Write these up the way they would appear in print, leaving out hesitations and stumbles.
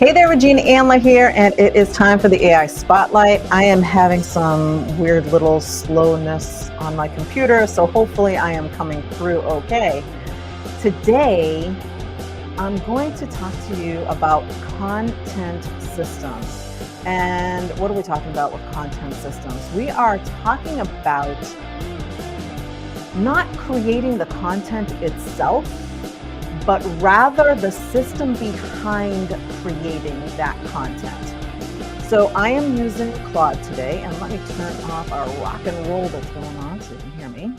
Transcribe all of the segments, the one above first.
Hey there, Regina Andler here, and it is time for the AI Spotlight. I am having some weird little slowness on my computer, so hopefully I am coming through okay. Today, I'm going to talk to you about content systems. And what are we talking about with content systems? We are talking about not creating the content itself, but rather the system behind creating that content. So I am using Claude today, and let me turn off our rock and roll that's going on so you can hear me.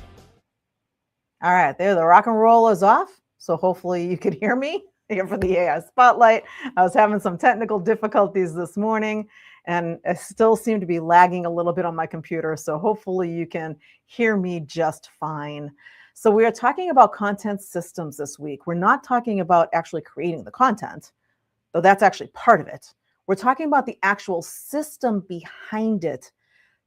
All right, there, the rock and roll is off. So hopefully you could hear me here for the AI Spotlight. I was having some technical difficulties this morning, and I still seem to be lagging a little bit on my computer. So hopefully you can hear me just fine. So we are talking about content systems this week. We're not talking about actually creating the content, though that's actually part of it. We're talking about the actual system behind it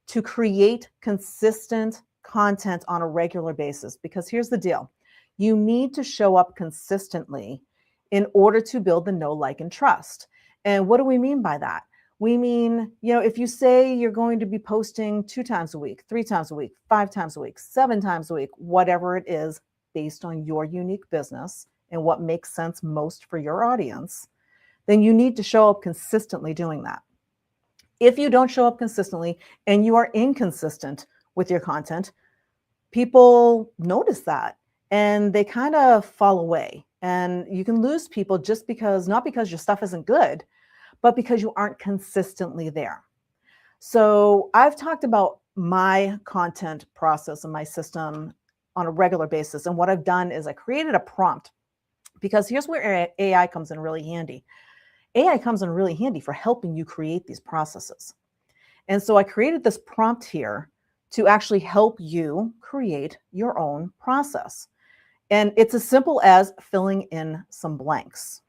to create consistent content on a regular basis. Because here's the deal. You need to show up consistently in order to build the know, like, and trust. And what do we mean by that? We mean, if you say you're going to be posting 2 times a week, 3 times a week, 5 times a week, 7 times a week, whatever it is, based on your unique business and what makes sense most for your audience, then you need to show up consistently doing that. If you don't show up consistently and you are inconsistent with your content, people notice that and they kind of fall away. And you can lose people just because, not because your stuff isn't good, but because you aren't consistently there. So I've talked about my content process and my system on a regular basis. And what I've done is I created a prompt, because here's where AI comes in really handy. AI comes in really handy for helping you create these processes. And so I created this prompt here to actually help you create your own process. And it's as simple as filling in some blanks.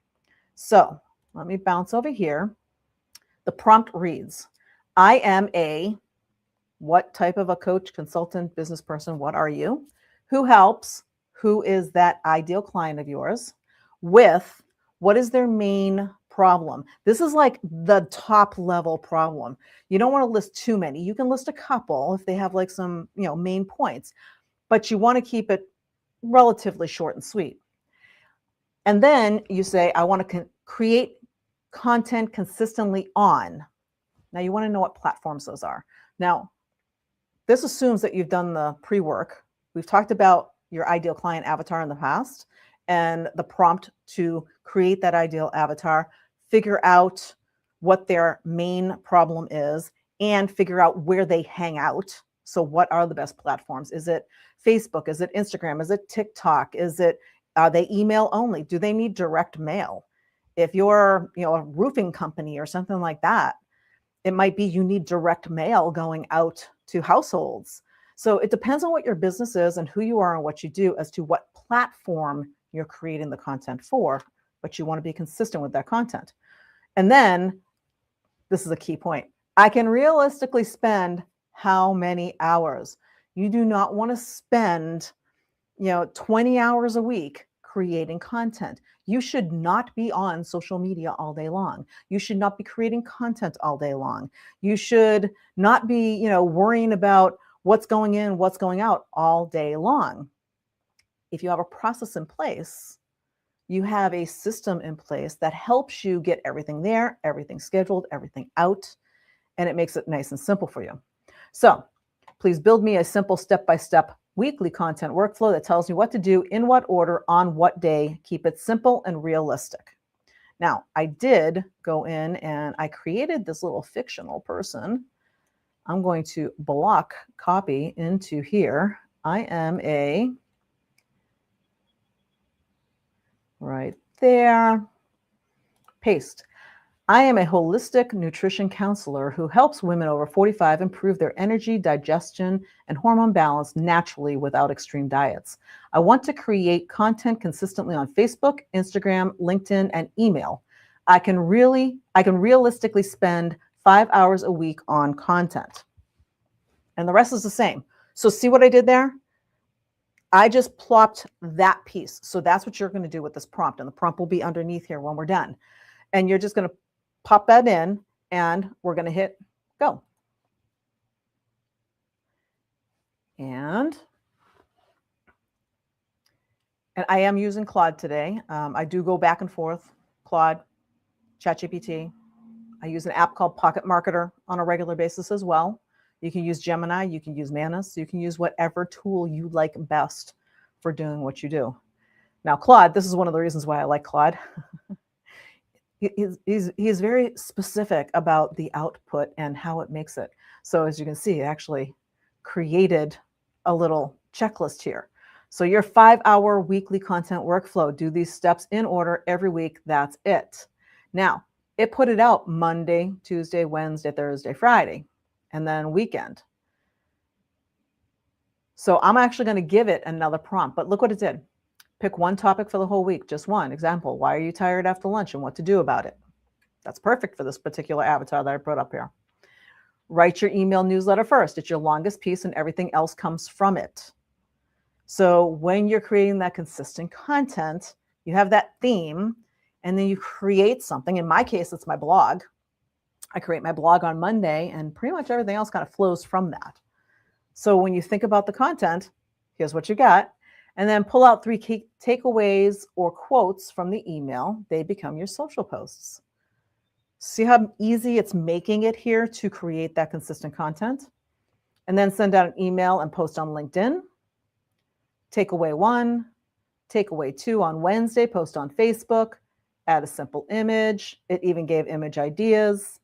So let me bounce over here. The prompt reads, I am a, what type of a coach, consultant, business person, what are you? Who helps? Who is that ideal client of yours? With, what is their main problem? This is like the top level problem. You don't want to list too many. You can list a couple if they have like some, main points, but you want to keep it relatively short and sweet. And then you say, I want to create content consistently on. Now you want to know what platforms those are. Now, this assumes that you've done the pre-work. We've talked about your ideal client avatar in the past and the prompt to create that ideal avatar, figure out what their main problem is, and figure out where they hang out. So what are the best platforms? Is it Facebook? Is it Instagram? Is it TikTok? Are they email only? Do they need direct mail? If you're, a roofing company or something like that, it might be you need direct mail going out to households. So it depends on what your business is and who you are and what you do as to what platform you're creating the content for, but you want to be consistent with that content. And then, this is a key point, I can realistically spend how many hours? You do not want to spend, 20 hours a week creating content. You should not be on social media all day long. You should not be creating content all day long. You should not be, worrying about what's going in, what's going out all day long. If you have a process in place, you have a system in place that helps you get everything there, everything scheduled, everything out, and it makes it nice and simple for you. So please build me a simple step-by-step weekly content workflow that tells me what to do, in what order, on what day. Keep it simple and realistic. Now, I did go in and I created this little fictional person. I'm going to block copy into here. I am a, right there, paste. I am a holistic nutrition counselor who helps women over 45 improve their energy, digestion, and hormone balance naturally without extreme diets. I want to create content consistently on Facebook, Instagram, LinkedIn, and email. I can realistically spend 5 hours a week on content. And the rest is the same. So see what I did there? I just plopped that piece. So that's what you're going to do with this prompt. And the prompt will be underneath here when we're done. And you're just going to pop that in, and we're going to hit go. And I am using Claude today. I do go back and forth, Claude, ChatGPT. I use an app called Pocket Marketer on a regular basis as well. You can use Gemini, you can use Manus, you can use whatever tool you like best for doing what you do. Now, Claude, this is one of the reasons why I like Claude. He's very specific about the output and how it makes it. So as you can see, it actually created a little checklist here. So your 5-hour weekly content workflow, do these steps in order every week. That's it. Now, it put it out Monday, Tuesday, Wednesday, Thursday, Friday, and then weekend. So I'm actually going to give it another prompt, but look what it did. Pick one topic for the whole week, just one. Example, why are you tired after lunch and what to do about it? That's perfect for this particular avatar that I put up here. Write your email newsletter first. It's your longest piece and everything else comes from it. So when you're creating that consistent content, you have that theme, and then you create something. In my case, it's my blog. I create my blog on Monday, and pretty much everything else kind of flows from that. So when you think about the content, here's what you got. And then pull out 3 key takeaways or quotes from the email. They become your social posts. See how easy it's making it here to create that consistent content? And then send out an email and post on LinkedIn. Takeaway 1, takeaway 2 on Wednesday, post on Facebook, add a simple image. It even gave image ideas.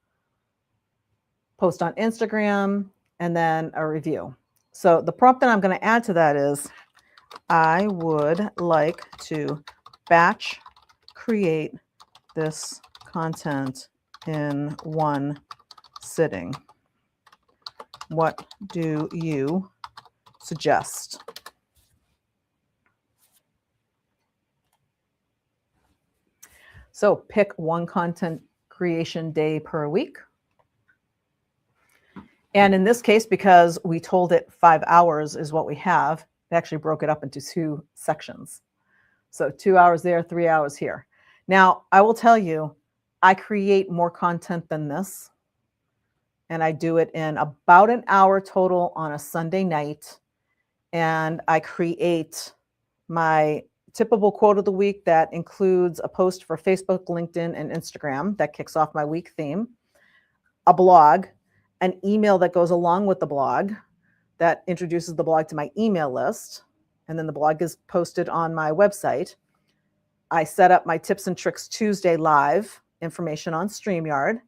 Post on Instagram, and then a review. So the prompt that I'm going to add to that is, I would like to batch create this content in one sitting. What do you suggest? So pick one content creation day per week. And in this case, because we told it 5 hours is what we have, it actually broke it up into 2 sections. So 2 hours there, 3 hours here. Now, I will tell you, I create more content than this. And I do it in about an hour total on a Sunday night. And I create my typical quote of the week that includes a post for Facebook, LinkedIn, and Instagram that kicks off my week theme, a blog, an email that goes along with the blog that introduces the blog to my email list, and then the blog is posted on my website. I set up my Tips and Tricks Tuesday live information on StreamYard.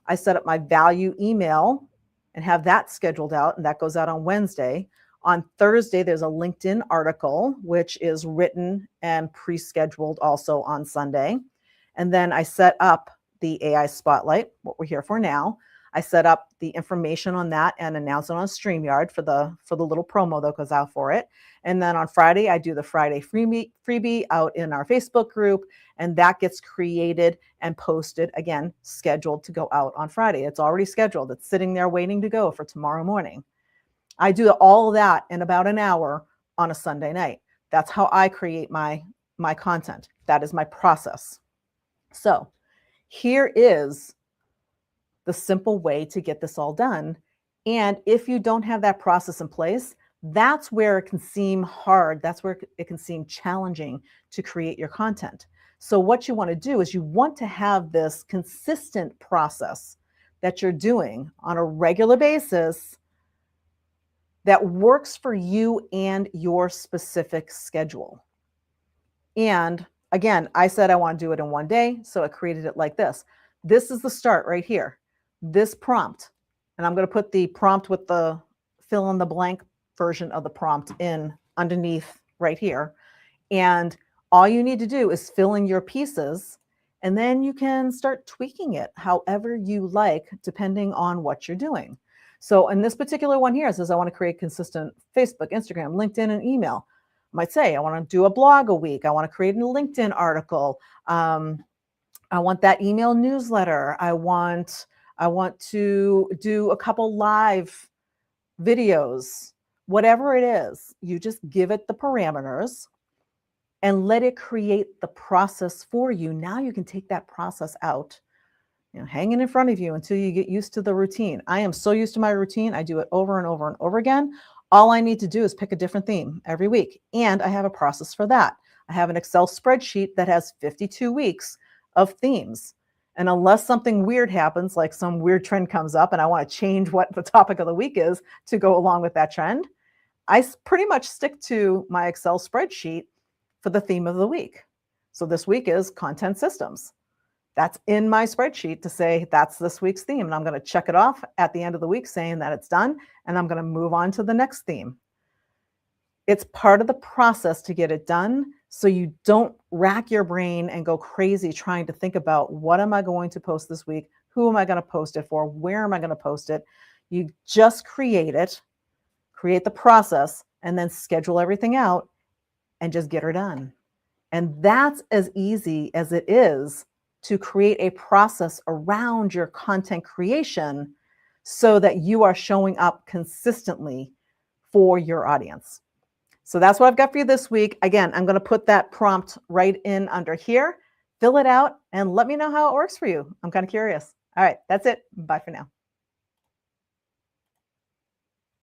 I set up my value email and have that scheduled out, and that goes out on Wednesday. On Thursday, there's a LinkedIn article, which is written and pre-scheduled also on Sunday. And then I set up the AI Spotlight, what we're here for now. I set up the information on that and announce it on StreamYard for the little promo that goes out for it. And then on Friday, I do the Friday freebie out in our Facebook group, and that gets created and posted, again, scheduled to go out on Friday. It's already scheduled. It's sitting there waiting to go for tomorrow morning. I do all of that in about an hour on a Sunday night. That's how I create my content. That is my process. So here is the simple way to get this all done. And if you don't have that process in place, that's where it can seem hard. That's where it can seem challenging to create your content. So what you want to do is you want to have this consistent process that you're doing on a regular basis that works for you and your specific schedule. And again, I said I want to do it in one day, so I created it like this. This is the start right here. This prompt, and I'm going to put the prompt with the fill in the blank version of the prompt in underneath right here. And all you need to do is fill in your pieces, and then you can start tweaking it however you like, depending on what you're doing. So in this particular one here, it says I want to create consistent Facebook, Instagram, LinkedIn, and email. I might say I want to do a blog a week. I want to create a LinkedIn article. I want that email newsletter. I want to do a couple live videos. Whatever it is, you just give it the parameters and let it create the process for you. Now you can take that process out hanging in front of you until you get used to the routine. I am so used to my routine. I do it over and over and over again. All I need to do is pick a different theme every week. And I have a process for that. I have an Excel spreadsheet that has 52 weeks of themes. And unless something weird happens, like some weird trend comes up and I want to change what the topic of the week is to go along with that trend, I pretty much stick to my Excel spreadsheet for the theme of the week. So this week is content systems. That's in my spreadsheet to say that's this week's theme. And I'm going to check it off at the end of the week saying that it's done. And I'm going to move on to the next theme. It's part of the process to get it done so you don't rack your brain and go crazy trying to think about what am I going to post this week? Who am I going to post it for? Where am I going to post it? You just create it, create the process, and then schedule everything out and just get her done. And that's as easy as it is to create a process around your content creation so that you are showing up consistently for your audience. So that's what I've got for you this week. Again, I'm going to put that prompt right in under here. Fill it out and let me know how it works for you. I'm kind of curious. All right, that's it. Bye for now.